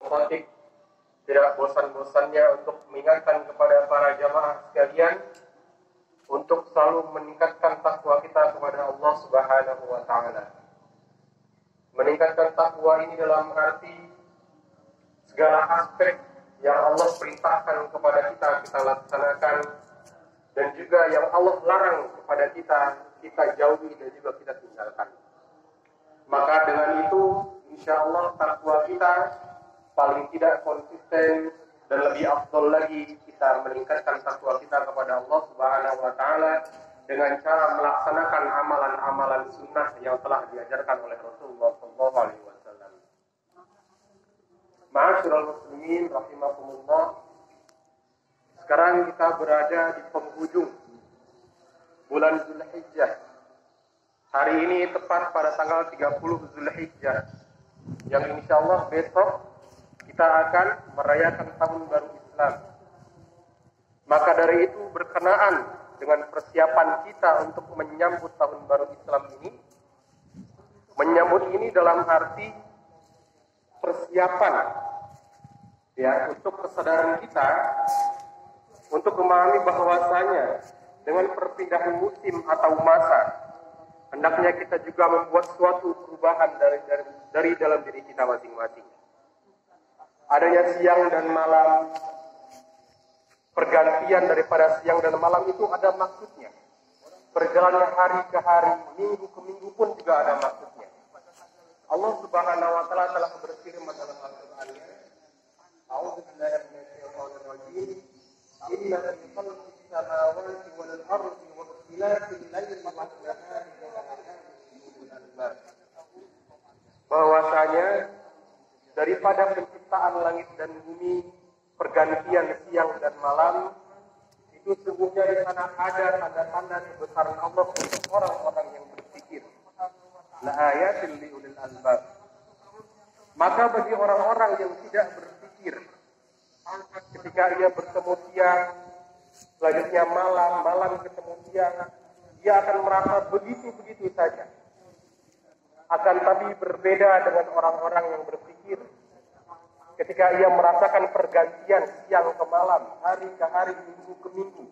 Khotik tidak bosan-bosannya untuk mengingatkan kepada para jamaah sekalian untuk selalu meningkatkan takwa kita kepada Allah Subhanahu wa taala. Meningkatkan takwa ini dalam arti segala aspek yang Allah perintahkan kepada kita laksanakan, dan juga yang Allah larang kepada kita jauhi dan juga kita tinggalkan. Maka dengan itu insya Allah takwa kita paling tidak konsisten dan lebih afdol lagi kita meningkatkan takwa kita kepada Allah Subhanahu wa taala dengan cara melaksanakan amalan-amalan sunnah yang telah diajarkan oleh Rasulullah SAW. Ma'asyiral muslimin rahimakumullah. Sekarang kita berada di penghujung bulan Zulhijjah. Hari ini tepat pada tanggal 30 Zulhijjah, yang insya Allah besok kita akan merayakan tahun baru Islam. Maka dari itu berkenaan dengan persiapan kita untuk menyambut tahun baru Islam ini, menyambut ini dalam arti persiapan ya, untuk kesadaran kita untuk memahami bahwasanya dengan perpindahan musim atau masa, hendaknya kita juga membuat suatu perubahan dari dalam diri kita masing-masing. Adanya siang dan malam, pergantian daripada siang dan malam itu ada maksudnya. Perjalanan hari ke hari, minggu ke minggu pun juga ada maksudnya. Allah Subhanahu wa taala telah berfirman dalam Al-Qur'an-Nya, "A'udzu billahi minasyaitonir rajim. Inna fi khalqis samawati wal ardi wa ikhtilafil laili wan nahari bahwasanya daripada penciptaan langit dan bumi, pergantian siang dan malam, itu sungguhnya di sana ada tanda-tanda kebesaran Allah untuk orang-orang yang berpikir. La ayatin li ulil albab. Maka bagi orang-orang yang tidak berpikir, ketika ia bertemu siang, selanjutnya malam ketemu siang, dia akan merasa begitu-begitu saja. Akan tapi berbeda dengan orang-orang yang berpikir. Ketika ia merasakan pergantian siang ke malam, hari ke hari, minggu ke minggu,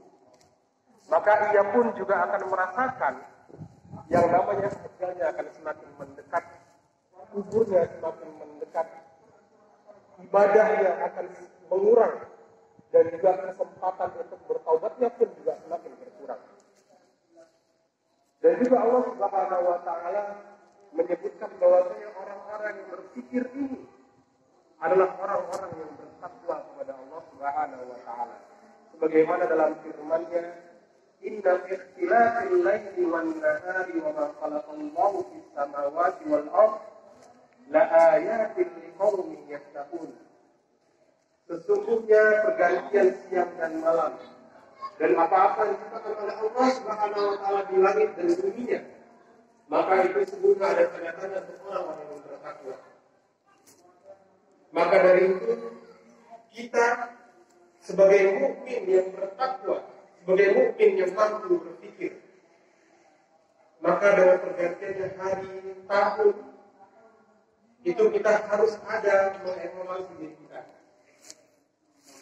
maka ia pun juga akan merasakan yang namanya ajalnya akan semakin mendekat, kuburnya semakin mendekat, ibadahnya akan mengurang, dan juga kesempatan untuk bertaubatnya pun juga semakin berkurang. Dan juga Allah Subhanahu wa taala menyebutkan bahwasanya orang-orang yang berpikir ini adalah orang-orang yang bertakwa kepada Allah Subhanahu wa taala. Sebagaimana dalam firman-Nya, "Inna fi ikhtilafil laili wan nahari wa ma khalaqallahu fis samawati wal ardh la ayatin liqaumin yattaqun." Sesungguhnya pergantian siang dan malam dan apa-apa yang diciptakan oleh Allah Subhanahu wa taala di langit dan buminya, maka itu sesungguhnya ada tanda-tanda untuk orang-orang yang bertakwa. Maka dari itu kita sebagai mukmin yang bertakwa, sebagai mukmin yang mampu berpikir, maka dengan pergantiannya hari, tahun, itu kita harus ada mengevaluasi diri kita.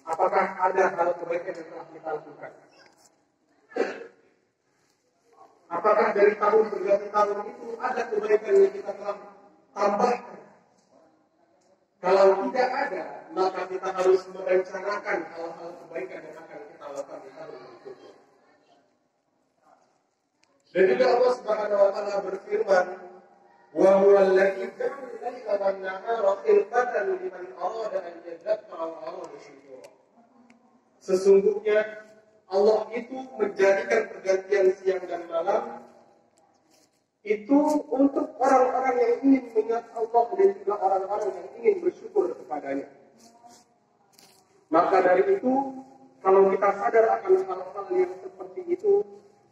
Apakah ada hal kebaikan yang telah kita lakukan? Apakah dari tahun berganti tahun itu ada kebaikan yang kita telah tambahkan? Kalau tidak ada, maka kita harus merencanakan hal-hal kebaikan yang akan kita lakukan di tahun berikutnya. Dan juga Allah Subhanahu wa taala berfirman, "Wa huwa alladzi ja'ala al-laila wan-nahara khilfatan liman arada an yadhakkara wa arada syukura." Sesungguhnya Allah itu menjadikan pergantian siang dan malam itu untuk orang-orang yang ingin mengingat Allah dan juga orang-orang yang ingin bersyukur kepadanya. Maka dari itu, kalau kita sadar akan hal-hal yang seperti itu,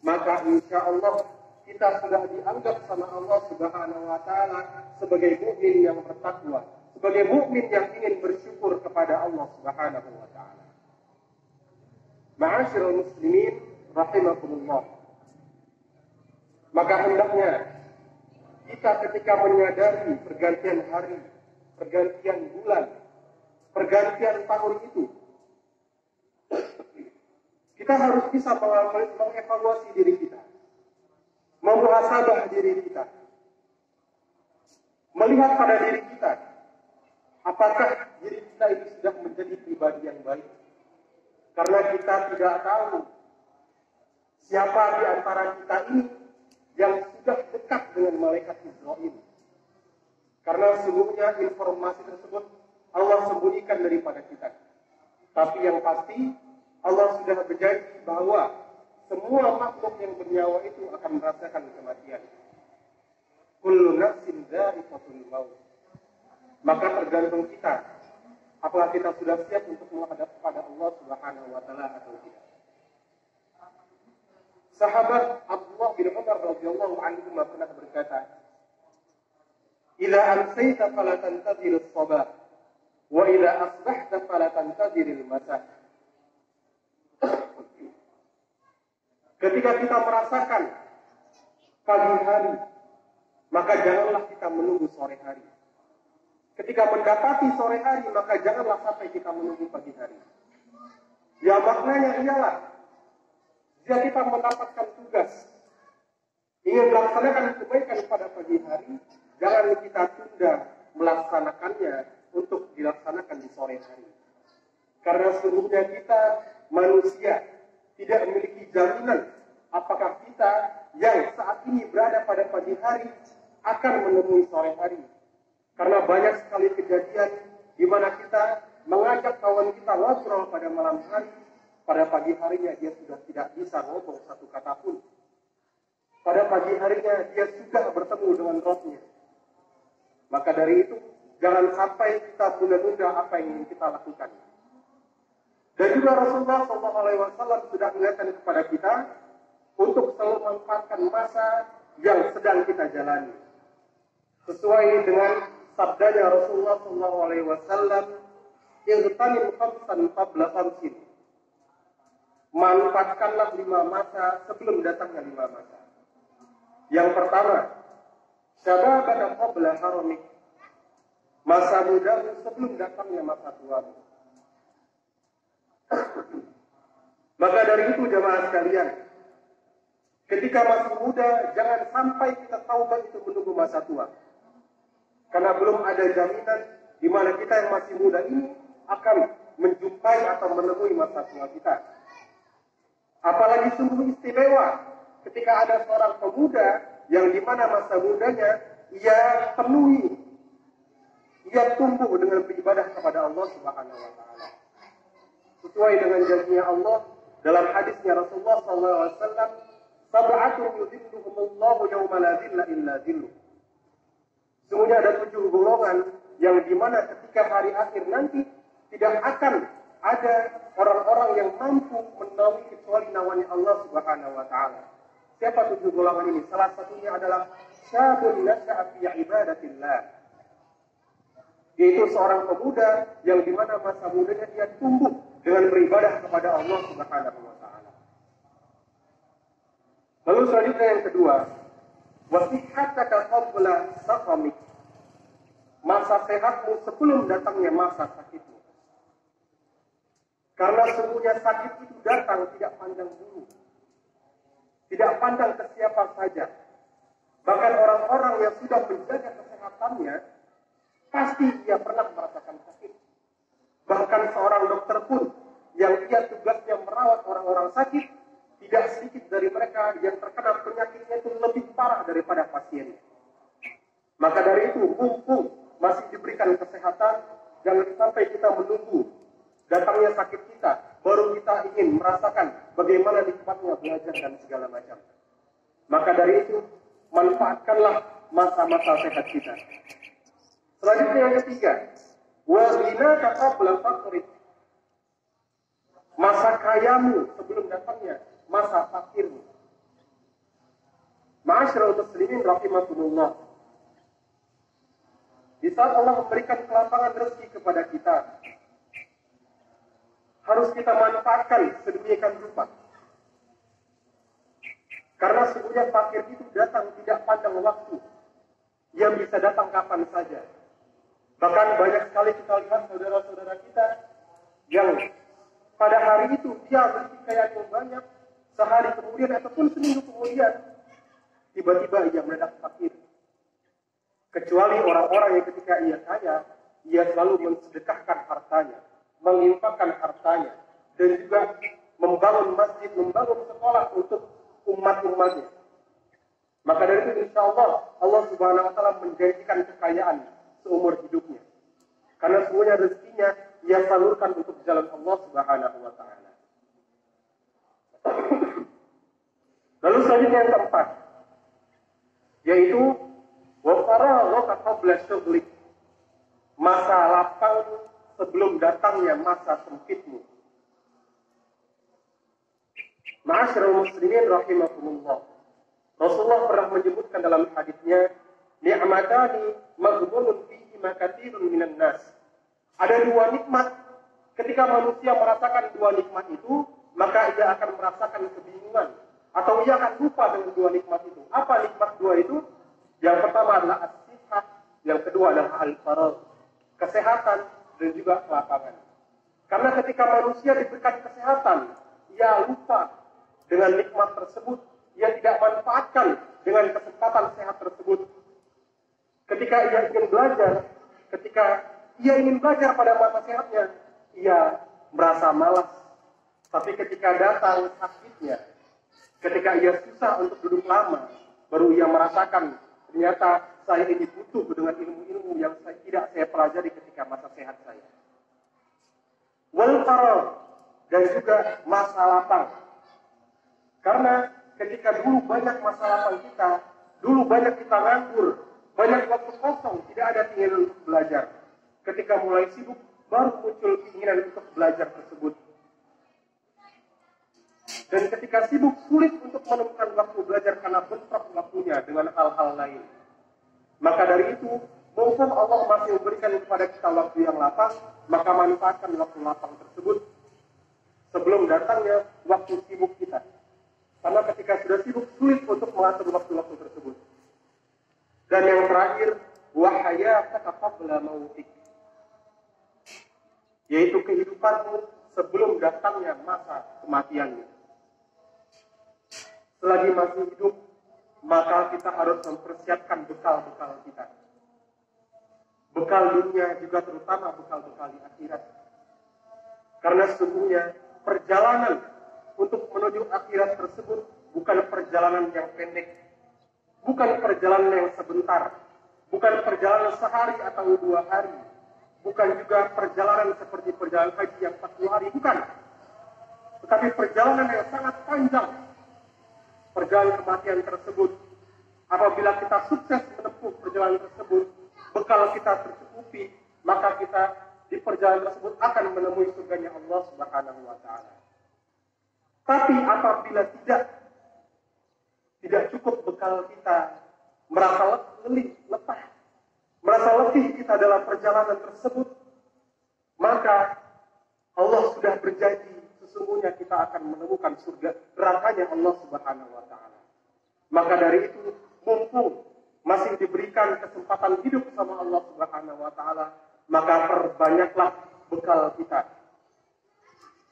maka insya Allah kita sudah dianggap sama Allah Subhanahu wa taala sebagai mukmin yang bertakwa, sebagai mukmin yang ingin bersyukur kepada Allah Subhanahu wa taala. Ma'asyiral muslimin rahimakumullah. Maka hendaknya kita ketika menyadari pergantian hari, pergantian bulan, pergantian tahun itu, kita harus bisa mengevaluasi diri kita, memuhasabah diri kita, melihat pada diri kita, apakah diri kita ini sudah menjadi pribadi yang baik. Karena kita tidak tahu siapa di antara kita ini yang sudah dekat dengan malaikat Israil. Karena sungguhnya informasi tersebut Allah sembunyikan daripada kita. Tapi yang pasti Allah sudah berjanji bahwa semua makhluk yang bernyawa itu akan merasakan kematian. Kullu nafsin dha'iqatul maut. Maka tergantung kita, apakah kita sudah siap untuk menghadap kepada Allah Subhanahu wa taala atau tidak. Sahabat Abdullah bin Umar radhiyallahu anhu pernah berkata, "Idza amsayta fala tantadhir as-sabah, wa idza asbahta fala tantadhir al-masa." Ketika kita merasakan pagi hari, maka janganlah kita menunggu sore hari. Ketika mendapati sore hari, maka janganlah sampai kita menunggu pagi hari. Ya maknanya ialah, jika kita mendapatkan tugas, ingin melaksanakan kebaikan pada pagi hari, jangan kita tunda melaksanakannya untuk dilaksanakan di sore hari. Karena sesungguhnya kita manusia tidak memiliki jaminan apakah kita yang saat ini berada pada pagi hari akan menemui sore hari. Karena banyak sekali kejadian di mana kita mengajak kawan kita ngobrol pada malam hari, pada pagi harinya dia sudah tidak bisa ngomong satu kata pun. Pada pagi harinya dia sudah bertemu dengan Rabb-nya. Maka dari itu, jangan sampai kita tunda-tunda apa yang ingin kita lakukan. Dan juga Rasulullah SAW sudah mengingatkan kepada kita untuk selalu memanfaatkan masa yang sedang kita jalani. Sesuai dengan sabdanya Rasulullah SAW, "Irtanim khamsan qabla khamsin." Manfaatkanlah 5 masa sebelum datangnya 5 masa. Yang pertama, syababaka qabla haramik. Masa mudamu sebelum datangnya masa tuamu. Maka dari itu jamaah sekalian, ketika masih muda, jangan sampai kita taubat itu menunggu masa tua. Karena belum ada jaminan di mana kita yang masih muda ini akan menjumpai atau menemui masa tua kita. Apalagi sungguh istimewa ketika ada seorang pemuda yang di mana masa mudanya ia penuhi, ia tumbuh dengan beribadah kepada Allah Subhanahu wa taala. Sesuai dengan janjinya Allah dalam hadisnya Rasulullah SAW, "Sab'atun yudhilluhumullahu yawma la dhilla illa dhilluh." Sungguhnya ada 7 golongan yang dimana ketika hari akhir nanti tidak akan ada orang-orang yang mampu menaungi kecuali naungannya Allah Subhanahu wa taala. Siapa 7 golongan ini? Salah satunya adalah syabun nasha'a fi ibadatillah. Yaitu seorang pemuda yang dimana masa mudanya dia tumbuh dengan beribadah kepada Allah Subhanahu wa taala. Lalu selanjutnya yang kedua, wasihhataka qabla saqamik. Masa sehatmu sebelum datangnya masa sakitmu. Karena sesungguhnya sakit itu datang tidak pandang bulu, tidak pandang ke siapa saja. Bahkan orang-orang yang sudah menjaga kesehatannya, pasti ia pernah merasakan sakit. Bahkan seorang dokter pun yang ia tugasnya merawat orang-orang sakit, tidak sedikit dari mereka yang terkena penyakitnya itu lebih parah daripada pasiennya. Maka dari itu, mumpung masih diberikan kesehatan, jangan sampai kita menunggu datangnya sakit kita, baru kita ingin merasakan bagaimana nikmatnya belajar dan segala macam. Maka dari itu, manfaatkanlah masa-masa sehat kita. Selanjutnya yang ketiga, wa ghinaka qabla faqrik. Masa kayamu sebelum datangnya masa fakirmu. Ma'asyiral muslimin rahimakumullah. Di saat Allah memberikan kelapangan rezeki kepada kita, harus kita manfaatkan sedemikian rupa. Karena sesungguhnya fakir itu datang tidak pandang waktu, yang bisa datang kapan saja. Bahkan banyak sekali kita lihat saudara-saudara kita itu dia memiliki kekayaan yang banyak, sehari kemudian ataupun seminggu kemudian tiba-tiba ia mendadak fakir. Kecuali orang-orang yang ketika ia kaya, ia selalu mensedekahkan hartanya, menginfakkan hartanya, dan juga membangun masjid, membangun sekolah untuk umat-umatnya. Maka dari itu insya Allah, Allah Subhanahu wa Ta'ala menjanjikan kekayaan seumur hidupnya. Karena semuanya rezekinya ia salurkan untuk jalan Allah Subhanahu wa Ta'ala. Lalu selanjutnya yang keempat, yaitu wa faragha qabla syughlik, masa lapang sebelum datangnya masa sempitmu. Ma'asyiral muslimin rahimakumullah. Rasulullah pernah menyebutkan dalam hadisnya, ni'matani maghbunun fihi ma katsirun minan nas. Ada dua nikmat, ketika manusia merasakan dua nikmat itu, maka ia akan merasakan kebingungan atau ia akan lupa dengan dua nikmat itu. Apa nikmat dua itu? Yang pertama adalah as-sihah, yang kedua adalah al-faragh, kesehatan dan juga kelapangan. Karena ketika manusia diberikan kesehatan, ia lupa dengan nikmat tersebut, ia tidak manfaatkan dengan kesempatan sehat tersebut. Ketika ia ingin belajar pada masa sehatnya, ia merasa malas. Tapi ketika datang sakitnya, ketika ia susah untuk duduk lama, baru ia merasakan ternyata saya ini butuh dengan ilmu-ilmu yang tidak saya pelajari ketika masa sehat saya. Wal faragh, dan juga masa lapang. Karena ketika dulu banyak masa lapang kita, dulu banyak kita nganggur, banyak waktu kosong, tidak ada keinginan untuk belajar. Ketika mulai sibuk, baru muncul keinginan untuk belajar tersebut. Dan ketika sibuk, sulit untuk menemukan waktu belajar karena bentrok waktunya dengan hal-hal lain. Maka dari itu, mumpung Allah masih memberikan kepada kita waktu yang lapang, maka manfaatkan waktu lapang tersebut sebelum datangnya waktu sibuk kita. Karena ketika sudah sibuk, sulit untuk mengatur waktu-waktu tersebut. Dan yang terakhir, wahayataka qabla mautik, yaitu kehidupanmu sebelum datangnya masa kematianmu. Selagi masih hidup, maka kita harus mempersiapkan bekal-bekal kita. Bekal dunia juga terutama bekal-bekal di akhirat. Karena sesungguhnya perjalanan untuk menuju akhirat tersebut bukan perjalanan yang pendek, bukan perjalanan yang sebentar, bukan perjalanan sehari atau 2 hari, bukan juga perjalanan seperti perjalanan haji yang 40 hari, bukan. Tetapi perjalanan yang sangat panjang. Perjalanan kematian tersebut, apabila kita sukses menempuh perjalanan tersebut, bekal kita tercukupi, maka kita di perjalanan tersebut akan menemui surganya Allah Subhanahu wa Ta'ala. Tapi apabila tidak cukup bekal kita, merasa letah, merasa letih kita dalam perjalanan tersebut, maka Allah sudah berjanji sesungguhnya kita akan menemukan surga nerakanya Allah Subhanahu wa Ta'ala. Maka dari itu, mumpung masih diberikan kesempatan hidup sama Allah Subhanahu wa Ta'ala, maka perbanyaklah bekal kita.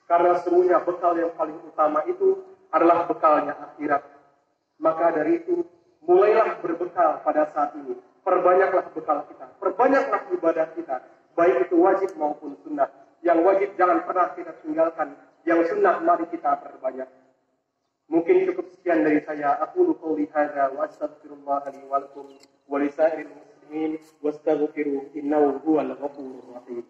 Karena semuanya bekal yang paling utama itu adalah bekalnya akhirat. Maka dari itu, mulailah berbekal pada saat ini. Perbanyaklah bekal kita, perbanyaklah ibadah kita, baik itu wajib maupun sunnah. Yang wajib jangan pernah kita tinggalkan, yang sunnah mari kita perbanyak. Mungkin cukup sekian dari saya. Aqulu qouli hadza wa astaghfirullah li wa lakum wa li sa'iril muslimin wastaghfiruhu innahu huwal ghafurur rahim.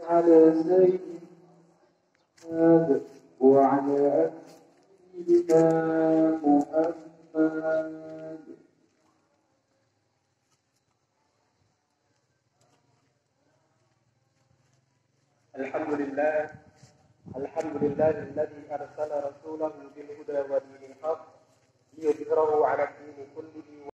على سيدنا وعلى سيدنا محمد. الحمد لله الذي أرسل رسوله بالهدى ودين الحق ليظهره على الدين كله